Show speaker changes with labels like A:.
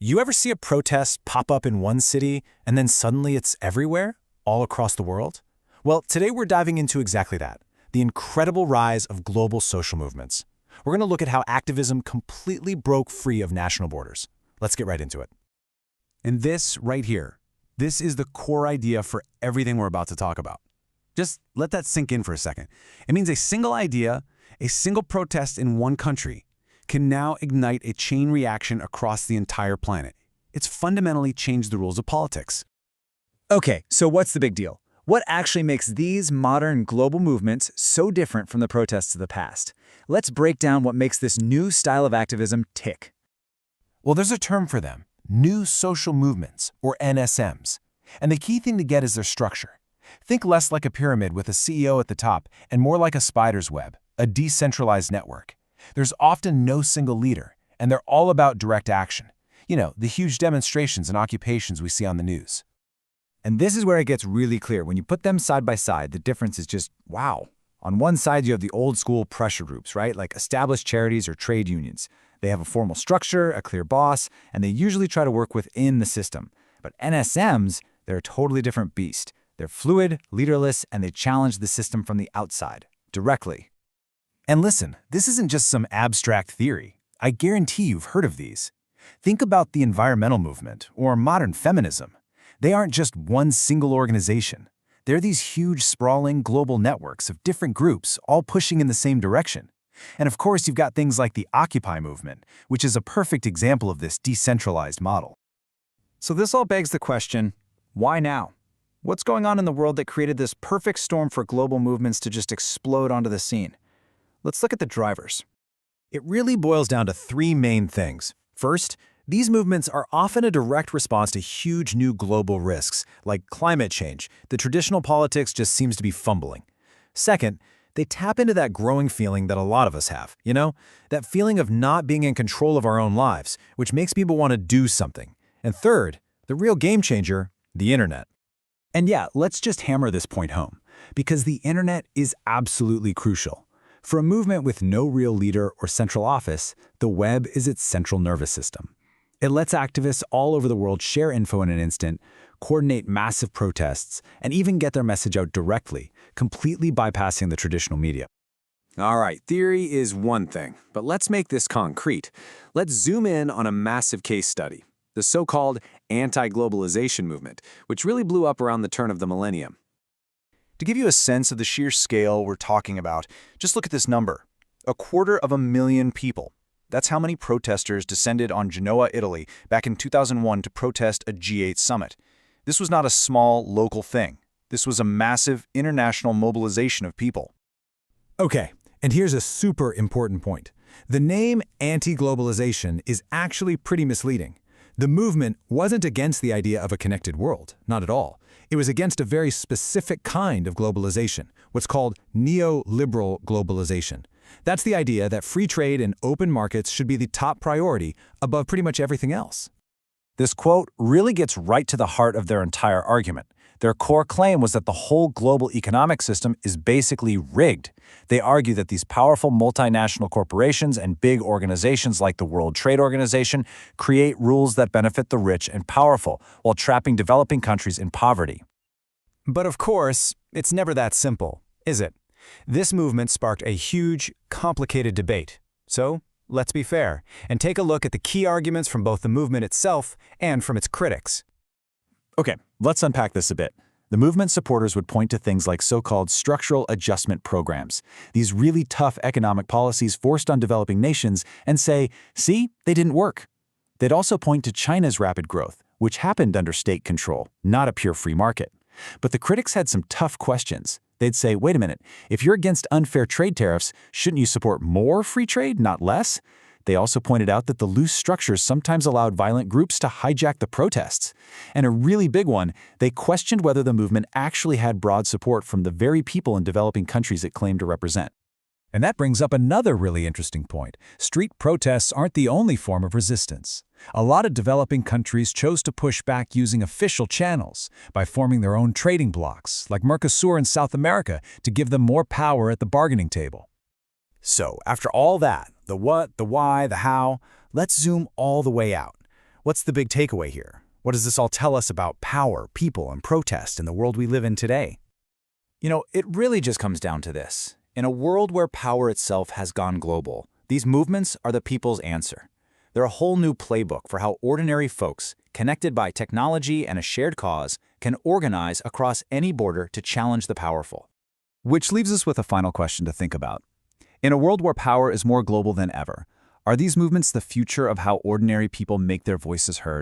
A: You ever see a protest pop up in one city and then suddenly it's everywhere, all across the world? Well, today we're diving into exactly that, the incredible rise of global social movements. We're going to look at how activism completely broke free of national borders. Let's get right into it.
B: And this right here, this is the core idea for everything we're about to talk about. Just let that sink in for a second. It means a single idea, a single protest in one country, can now ignite a chain reaction across the entire planet. It's fundamentally changed the rules of politics.
C: Okay, so what's the big deal? What actually makes these modern global movements so different from the protests of the past? Let's break down what makes this new style of activism tick.
A: Well, there's a term for them, new social movements, or NSMs. And the key thing to get is their structure. Think less like a pyramid with a CEO at the top and more like a spider's web, a decentralized network. There's often no single leader, and they're all about direct action. You know, the huge demonstrations and occupations we see on the news.
C: And this is where it gets really clear. When you put them side by side, the difference is just, wow. On one side, you have the old school pressure groups, right? Like established charities or trade unions. They have a formal structure, a clear boss, and they usually try to work within the system. But NSMs, they're a totally different beast. They're fluid, leaderless, and they challenge the system from the outside, directly.
A: And listen, this isn't just some abstract theory. I guarantee you've heard of these. Think about the environmental movement or modern feminism. They aren't just one single organization. They're these huge, sprawling global networks of different groups all pushing in the same direction. And of course, you've got things like the Occupy movement, which is a perfect example of this decentralized model.
C: So this all begs the question, why now? What's going on in the world that created this perfect storm for global movements to just explode onto the scene? Let's look at the drivers.
A: It really boils down to three main things. First, these movements are often a direct response to huge new global risks, like climate change. The traditional politics just seems to be fumbling. Second, they tap into that growing feeling that a lot of us have, that feeling of not being in control of our own lives, which makes people want to do something. And third, the real game changer, the internet.
B: And yeah, let's just hammer this point home, because the internet is absolutely crucial. For a movement with no real leader or central office, the web is its central nervous system. It lets activists all over the world share info in an instant, coordinate massive protests, and even get their message out directly, completely bypassing the traditional media.
D: All right, theory is one thing, but let's make this concrete. Let's zoom in on a massive case study, the so-called Anti-Globalization Movement, which really blew up around the turn of the millennium.
A: To give you a sense of the sheer scale we're talking about, just look at this number. 250,000 people. That's how many protesters descended on Genoa, Italy, back in 2001 to protest a G8 summit. This was not a small, local thing. This was a massive, international mobilization of people.
E: Okay, and here's a super important point. The name anti-globalization is actually pretty misleading. The movement wasn't against the idea of a connected world, not at all. It was against a very specific kind of globalization, what's called neoliberal globalization. That's the idea that free trade and open markets should be the top priority above pretty much everything else.
A: This quote really gets right to the heart of their entire argument. Their core claim was that the whole global economic system is basically rigged. They argue that these powerful multinational corporations and big organizations like the World Trade Organization create rules that benefit the rich and powerful while trapping developing countries in poverty. But of course, it's never that simple, is it? This movement sparked a huge, complicated debate. So, let's be fair and take a look at the key arguments from both the movement itself and from its critics. Okay, let's unpack this a bit. The movement supporters would point to things like so-called structural adjustment programs, these really tough economic policies forced on developing nations, and say, see, they didn't work. They'd also point to China's rapid growth, which happened under state control, not a pure free market. But the critics had some tough questions. They'd say, wait a minute, if you're against unfair trade tariffs, shouldn't you support more free trade, not less? They also pointed out that the loose structures sometimes allowed violent groups to hijack the protests. And a really big one, they questioned whether the movement actually had broad support from the very people in developing countries it claimed to represent.
E: And that brings up another really interesting point. Street protests aren't the only form of resistance. A lot of developing countries chose to push back using official channels, by forming their own trading blocs, like Mercosur in South America, to give them more power at the bargaining table.
A: So, after all that, the what, the why, the how, let's zoom all the way out.
C: What's the big takeaway here? What does this all tell us about power, people, and protest in the world we live in today?
A: It really just comes down to this. In a world where power itself has gone global, these movements are the people's answer. They're a whole new playbook for how ordinary folks, connected by technology and a shared cause, can organize across any border to challenge the powerful. Which leaves us with a final question to think about. In a world where power is more global than ever, are these movements the future of how ordinary people make their voices heard?